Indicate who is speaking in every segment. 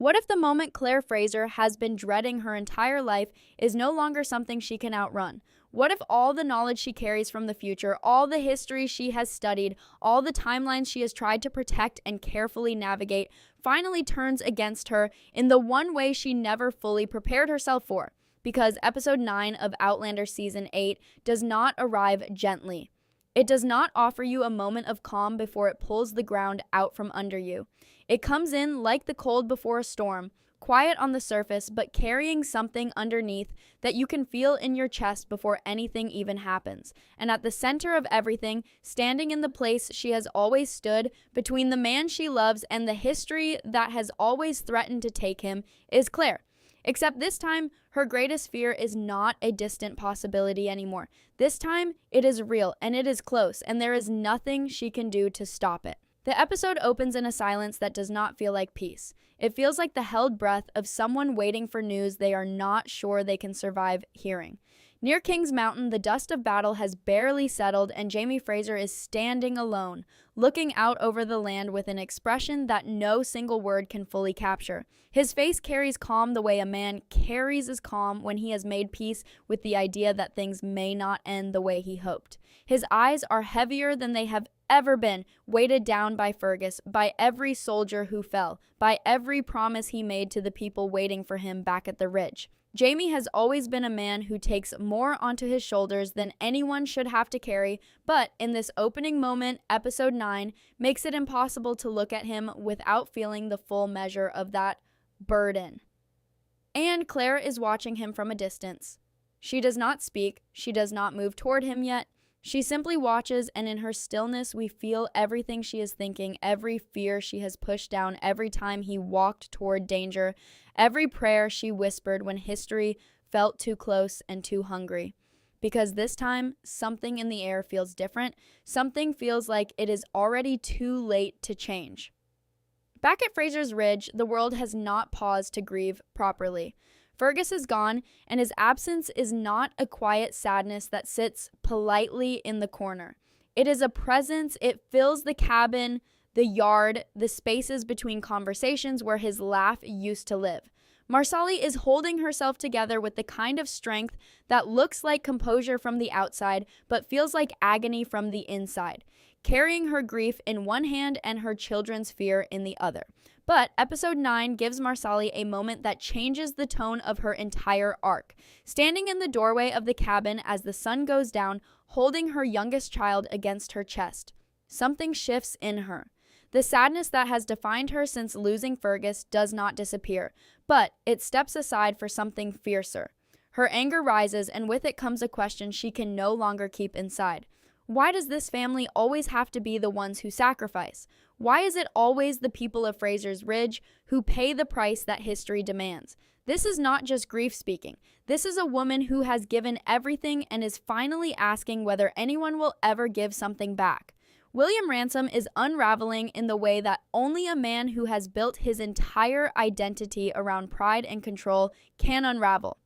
Speaker 1: What if the moment Claire Fraser has been dreading her entire life is no longer something she can outrun? What if all the knowledge she carries from the future, all the history she has studied, all the timelines she has tried to protect and carefully navigate, finally turns against her in the one way she never fully prepared herself for? Because episode 9 of Outlander season 8 does not arrive gently. It does not offer you a moment of calm before it pulls the ground out from under you. It comes in like the cold before a storm, quiet on the surface, but carrying something underneath that you can feel in your chest before anything even happens. And at the center of everything, standing in the place she has always stood, between the man she loves and the history that has always threatened to take him, is Claire. Except this time, her greatest fear is not a distant possibility anymore. This time, it is real, and it is close, and there is nothing she can do to stop it. The episode opens in a silence that does not feel like peace. It feels like the held breath of someone waiting for news they are not sure they can survive hearing. Near King's Mountain, the dust of battle has barely settled, and Jamie Fraser is standing alone, looking out over the land with an expression that no single word can fully capture. His face carries calm the way a man carries his calm when he has made peace with the idea that things may not end the way he hoped. His eyes are heavier than they have ever been, weighted down by Fergus, by every soldier who fell, by every promise he made to the people waiting for him back at the Ridge. Jamie has always been a man who takes more onto his shoulders than anyone should have to carry, but in this opening moment, episode 9 makes it impossible to look at him without feeling the full measure of that burden. And Claire is watching him from a distance. She does not speak, she does not move toward him yet. She simply watches, and in her stillness we feel everything she is thinking, every fear she has pushed down every time he walked toward danger, every prayer she whispered when history felt too close and too hungry. Because this time, something in the air feels different. Something feels like it is already too late to change. Back at Fraser's Ridge, the world has not paused to grieve properly. Fergus is gone, and his absence is not a quiet sadness that sits politely in the corner. It is a presence. It fills the cabin, the yard, the spaces between conversations where his laugh used to live. Marsali is holding herself together with the kind of strength that looks like composure from the outside, but feels like agony from the inside, carrying her grief in one hand and her children's fear in the other. But episode 9 gives Marsali a moment that changes the tone of her entire arc. Standing in the doorway of the cabin as the sun goes down, holding her youngest child against her chest. Something shifts in her. The sadness that has defined her since losing Fergus does not disappear, but it steps aside for something fiercer. Her anger rises, and with it comes a question she can no longer keep inside. Why does this family always have to be the ones who sacrifice? Why is it always the people of Fraser's Ridge who pay the price that history demands? This is not just grief speaking. This is a woman who has given everything and is finally asking whether anyone will ever give something back. William Ransom is unraveling in the way that only a man who has built his entire identity around pride and control can unravel.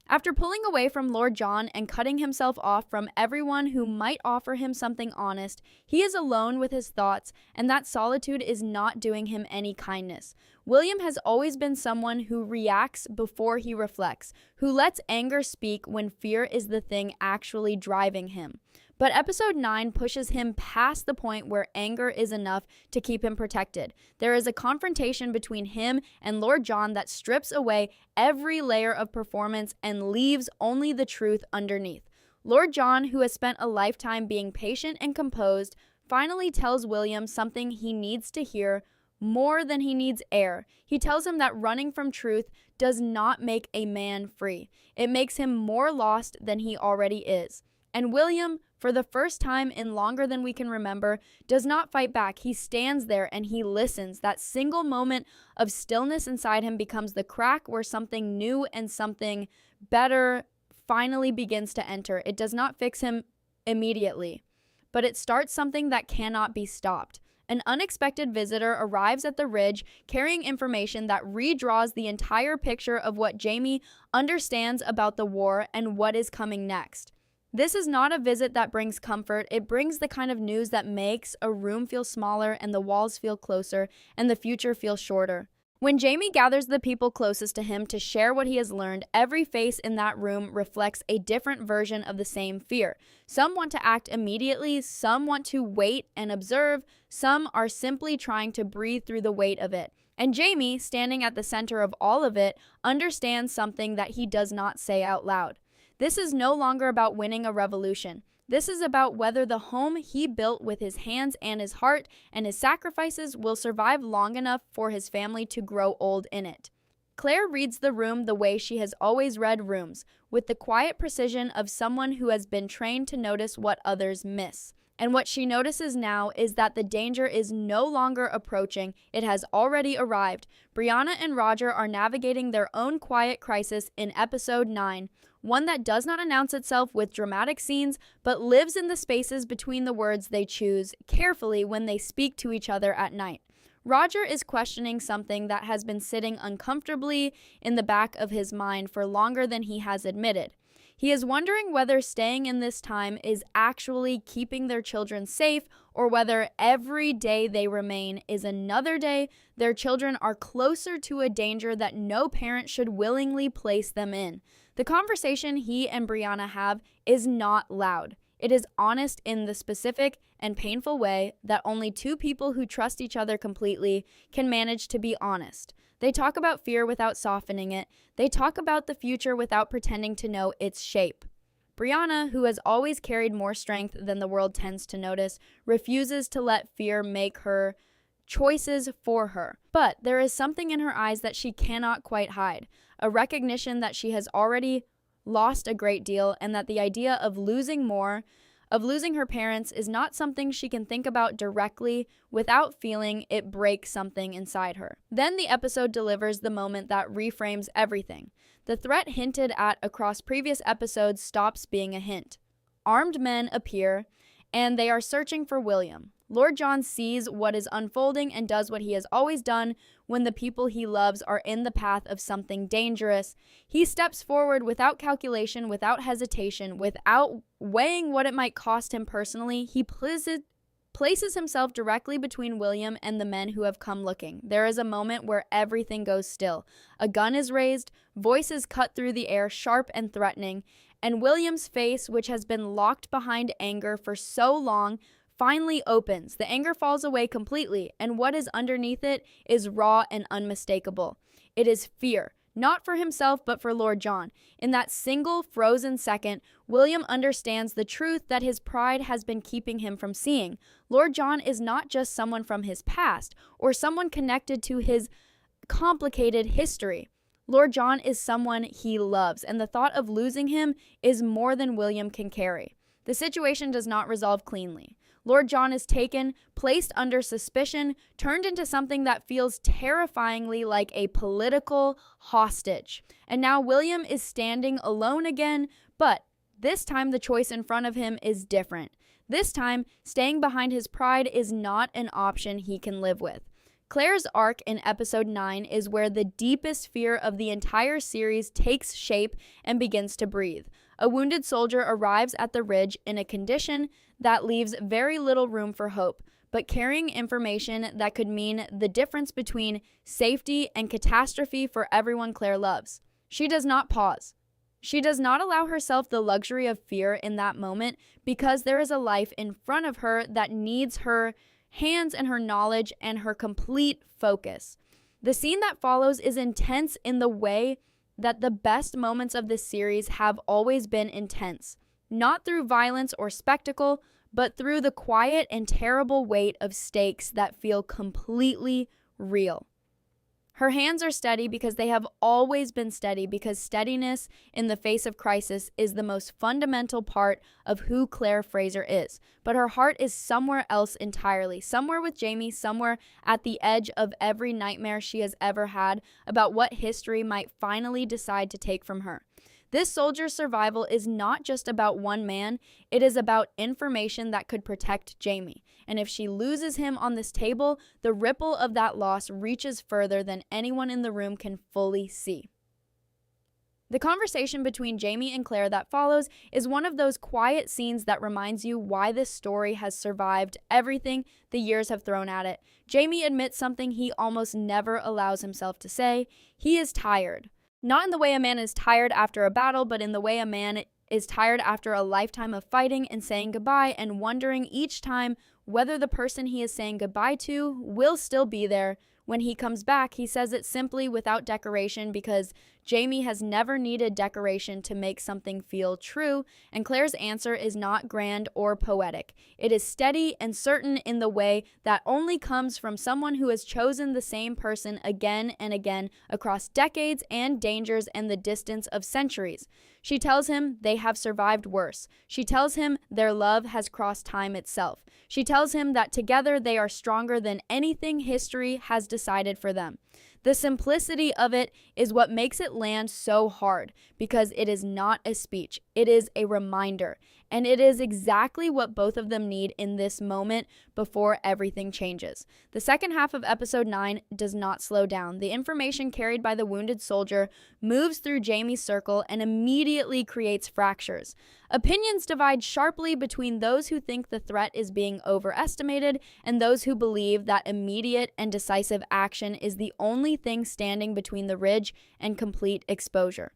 Speaker 1: After pulling away from Lord John and cutting himself off from everyone who might offer him something honest, he is alone with his thoughts, and that solitude is not doing him any kindness. William has always been someone who reacts before he reflects, who lets anger speak when fear is the thing actually driving him. But episode 9 pushes him past the point where anger is enough to keep him protected. There is a confrontation between him and Lord John that strips away every layer of performance and leaves only the truth underneath. Lord John, who has spent a lifetime being patient and composed, finally tells William something he needs to hear more than he needs air. He tells him that running from truth does not make a man free. It makes him more lost than he already is. And William, for the first time in longer than we can remember, does not fight back. He stands there and he listens. That single moment of stillness inside him becomes the crack where something new and something better finally begins to enter. It does not fix him immediately, but it starts something that cannot be stopped. An unexpected visitor arrives at the Ridge carrying information that redraws the entire picture of what Jamie understands about the war and what is coming next. This is not a visit that brings comfort. It brings the kind of news that makes a room feel smaller and the walls feel closer and the future feel shorter. When Jamie gathers the people closest to him to share what he has learned, every face in that room reflects a different version of the same fear. Some want to act immediately, some want to wait and observe, some are simply trying to breathe through the weight of it. And Jamie, standing at the center of all of it, understands something that he does not say out loud. This is no longer about winning a revolution. This is about whether the home he built with his hands and his heart and his sacrifices will survive long enough for his family to grow old in it. Claire reads the room the way she has always read rooms, with the quiet precision of someone who has been trained to notice what others miss. And what she notices now is that the danger is no longer approaching, it has already arrived. Brianna and Roger are navigating their own quiet crisis in episode 9, one that does not announce itself with dramatic scenes, but lives in the spaces between the words they choose carefully when they speak to each other at night. Roger is questioning something that has been sitting uncomfortably in the back of his mind for longer than he has admitted. He is wondering whether staying in this time is actually keeping their children safe, or whether every day they remain is another day their children are closer to a danger that no parent should willingly place them in. The conversation he and Brianna have is not loud. It is honest in the specific and painful way that only two people who trust each other completely can manage to be honest. They talk about fear without softening it. They talk about the future without pretending to know its shape. Brianna, who has always carried more strength than the world tends to notice, refuses to let fear make her choices for her. But there is something in her eyes that she cannot quite hide, a recognition that she has already lost a great deal and that the idea of losing her parents is not something she can think about directly without feeling it break something inside her. Then the episode delivers the moment that reframes everything. The threat hinted at across previous episodes stops being a hint. Armed men appear, and they are searching for William. Lord John sees what is unfolding and does what he has always done when the people he loves are in the path of something dangerous. He steps forward without calculation, without hesitation, without weighing what it might cost him personally. He places himself directly between William and the men who have come looking. There is a moment where everything goes still. A gun is raised, voices cut through the air, sharp and threatening, and William's face, which has been locked behind anger for so long, finally opens. The anger falls away completely, and what is underneath it is raw and unmistakable. It is fear, not for himself, but for Lord John. In that single frozen second, William understands the truth that his pride has been keeping him from seeing. Lord John is not just someone from his past, or someone connected to his complicated history. Lord John is someone he loves, and the thought of losing him is more than William can carry. The situation does not resolve cleanly. Lord John is taken, placed under suspicion, turned into something that feels terrifyingly like a political hostage. And now William is standing alone again, but this time the choice in front of him is different. This time, staying behind his pride is not an option he can live with. Claire's arc in episode 9 is where the deepest fear of the entire series takes shape and begins to breathe. A wounded soldier arrives at the ridge in a condition that leaves very little room for hope, but carrying information that could mean the difference between safety and catastrophe for everyone Claire loves. She does not pause. She does not allow herself the luxury of fear in that moment because there is a life in front of her that needs her hands and her knowledge and her complete focus. The scene that follows is intense in the way that the best moments of this series have always been intense, not through violence or spectacle, but through the quiet and terrible weight of stakes that feel completely real. Her hands are steady because they have always been steady, because steadiness in the face of crisis is the most fundamental part of who Claire Fraser is. But her heart is somewhere else entirely, somewhere with Jamie, somewhere at the edge of every nightmare she has ever had about what history might finally decide to take from her. This soldier's survival is not just about one man, it is about information that could protect Jamie. And if she loses him on this table, the ripple of that loss reaches further than anyone in the room can fully see. The conversation between Jamie and Claire that follows is one of those quiet scenes that reminds you why this story has survived everything the years have thrown at it. Jamie admits something he almost never allows himself to say. He is tired. Not in the way a man is tired after a battle, but in the way a man is tired after a lifetime of fighting and saying goodbye and wondering each time whether the person he is saying goodbye to will still be there. When he comes back, he says it simply without decoration because Jamie has never needed decoration to make something feel true, and Claire's answer is not grand or poetic. It is steady and certain in the way that only comes from someone who has chosen the same person again and again across decades and dangers and the distance of centuries. She tells him they have survived worse. She tells him their love has crossed time itself. She tells him that together they are stronger than anything history has decided for them. The simplicity of it is what makes it land so hard, because it is not a speech. It is a reminder, and it is exactly what both of them need in this moment before everything changes. The second half of episode 9 does not slow down. The information carried by the wounded soldier moves through Jamie's circle and immediately creates fractures. Opinions divide sharply between those who think the threat is being overestimated and those who believe that immediate and decisive action is the only thing standing between the ridge and complete exposure.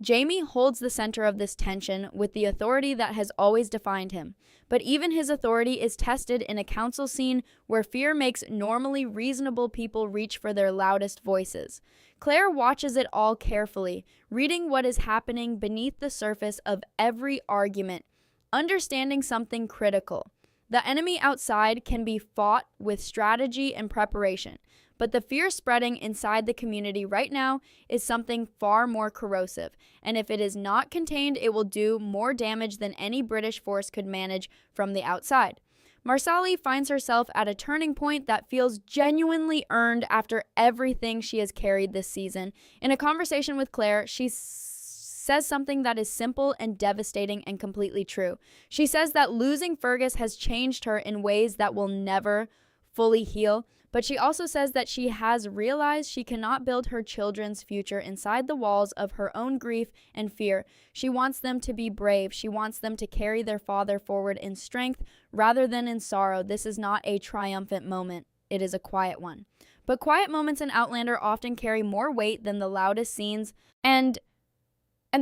Speaker 1: Jamie holds the center of this tension with the authority that has always defined him, but even his authority is tested in a council scene where fear makes normally reasonable people reach for their loudest voices. Claire watches it all carefully, reading what is happening beneath the surface of every argument, understanding something critical. The enemy outside can be fought with strategy and preparation, but the fear spreading inside the community right now is something far more corrosive, and if it is not contained, it will do more damage than any British force could manage from the outside. Marsali finds herself at a turning point that feels genuinely earned after everything she has carried this season. In a conversation with Claire, she says something that is simple and devastating and completely true. She says that losing Fergus has changed her in ways that will never fully heal, but she also says that she has realized she cannot build her children's future inside the walls of her own grief and fear. She wants them to be brave. She wants them to carry their father forward in strength rather than in sorrow. This is not a triumphant moment. It is a quiet one. But quiet moments in Outlander often carry more weight than the loudest scenes, and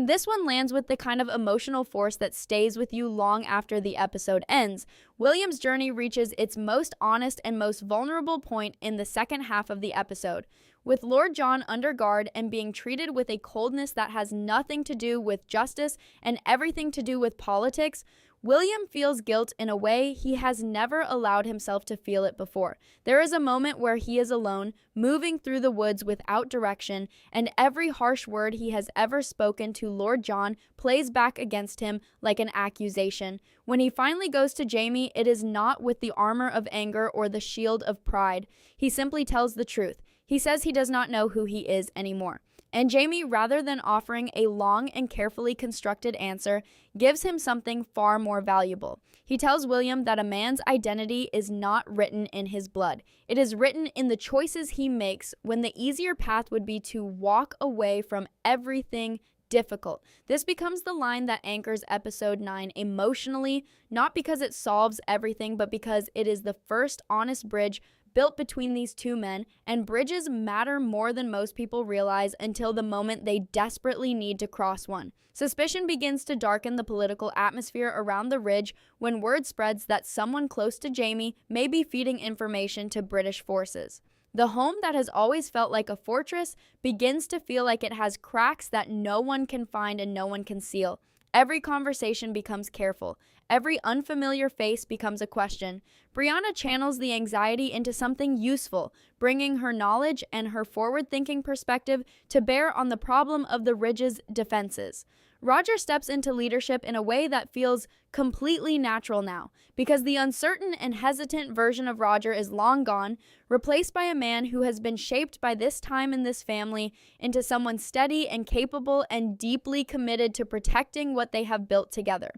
Speaker 1: this one lands with the kind of emotional force that stays with you long after the episode ends. William's journey reaches its most honest and most vulnerable point in the second half of the episode. With Lord John under guard and being treated with a coldness that has nothing to do with justice and everything to do with politics, William feels guilt in a way he has never allowed himself to feel it before. There is a moment where he is alone, moving through the woods without direction, and every harsh word he has ever spoken to Lord John plays back against him like an accusation. When he finally goes to Jamie, it is not with the armor of anger or the shield of pride. He simply tells the truth. He says he does not know who he is anymore. And Jamie, rather than offering a long and carefully constructed answer, gives him something far more valuable. He tells William that a man's identity is not written in his blood. It is written in the choices he makes, when the easier path would be to walk away from everything difficult. This becomes the line that anchors episode 9 emotionally, not because it solves everything, but because it is the first honest bridge built between these two men, and bridges matter more than most people realize until the moment they desperately need to cross one. Suspicion begins to darken the political atmosphere around the ridge when word spreads that someone close to Jamie may be feeding information to British forces. The home that has always felt like a fortress begins to feel like it has cracks that no one can find and no one can seal. Every conversation becomes careful. Every unfamiliar face becomes a question. Brianna channels the anxiety into something useful, bringing her knowledge and her forward-thinking perspective to bear on the problem of the Ridge's defenses. Roger steps into leadership in a way that feels completely natural now, because the uncertain and hesitant version of Roger is long gone, replaced by a man who has been shaped by this time in this family into someone steady and capable and deeply committed to protecting what they have built together.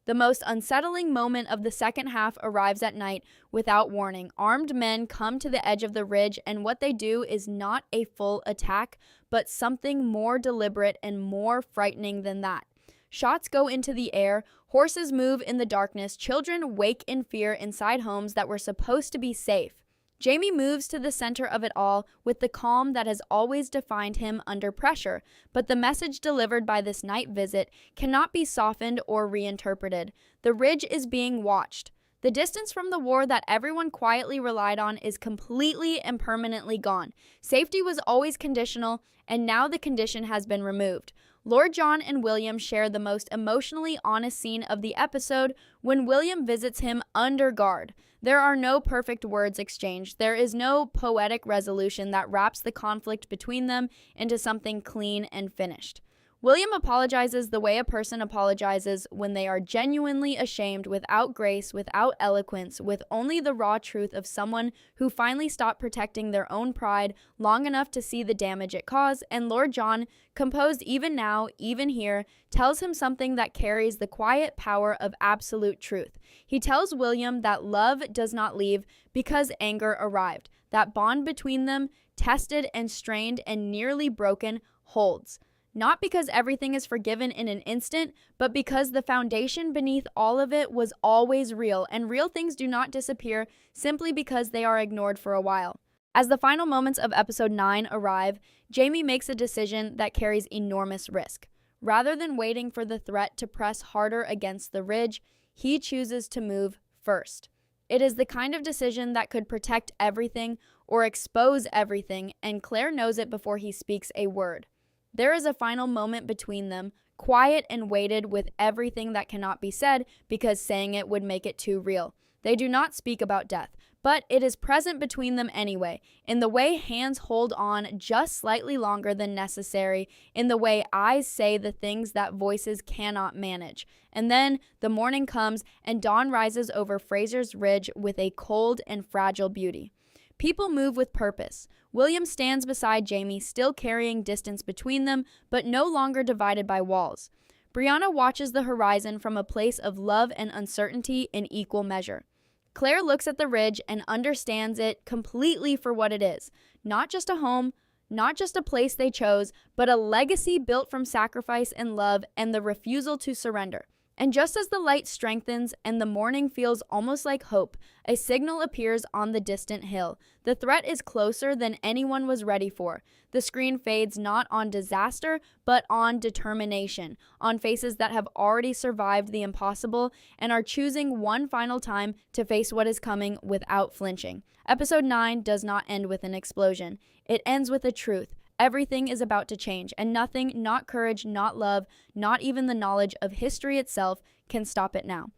Speaker 1: The most unsettling moment of the second half arrives at night without warning. Armed men come to the edge of the ridge, and what they do is not a full attack, but something more deliberate and more frightening than that. Shots go into the air, horses move in the darkness, children wake in fear inside homes that were supposed to be safe. Jamie moves to the center of it all with the calm that has always defined him under pressure, but the message delivered by this night visit cannot be softened or reinterpreted. The ridge is being watched. The distance from the war that everyone quietly relied on is completely and permanently gone. Safety was always conditional, and now the condition has been removed. Lord John and William share the most emotionally honest scene of the episode when William visits him under guard. There are no perfect words exchanged. There is no poetic resolution that wraps the conflict between them into something clean and finished. William apologizes the way a person apologizes when they are genuinely ashamed, without grace, without eloquence, with only the raw truth of someone who finally stopped protecting their own pride long enough to see the damage it caused. And Lord John, composed even now, even here, tells him something that carries the quiet power of absolute truth. He tells William that love does not leave because anger arrived. That bond between them, tested and strained and nearly broken, holds. Not because everything is forgiven in an instant, but because the foundation beneath all of it was always real, and real things do not disappear simply because they are ignored for a while. As the final moments of episode 9 arrive, Jamie makes a decision that carries enormous risk. Rather than waiting for the threat to press harder against the ridge, he chooses to move first. It is the kind of decision that could protect everything or expose everything, and Claire knows it before he speaks a word. There is a final moment between them, quiet and weighted with everything that cannot be said because saying it would make it too real. They do not speak about death, but it is present between them anyway, in the way hands hold on just slightly longer than necessary, in the way eyes say the things that voices cannot manage. And then the morning comes and dawn rises over Fraser's Ridge with a cold and fragile beauty. People move with purpose. William stands beside Jamie, still carrying distance between them, but no longer divided by walls. Brianna watches the horizon from a place of love and uncertainty in equal measure. Claire looks at the ridge and understands it completely for what it is. Not just a home, not just a place they chose, but a legacy built from sacrifice and love and the refusal to surrender. And just as the light strengthens and the morning feels almost like hope, a signal appears on the distant hill. The threat is closer than anyone was ready for. The screen fades not on disaster, but on determination, on faces that have already survived the impossible and are choosing one final time to face what is coming without flinching. Episode 9 does not end with an explosion. It ends with a truth. Everything is about to change, and nothing, not courage, not love, not even the knowledge of history itself, can stop it now.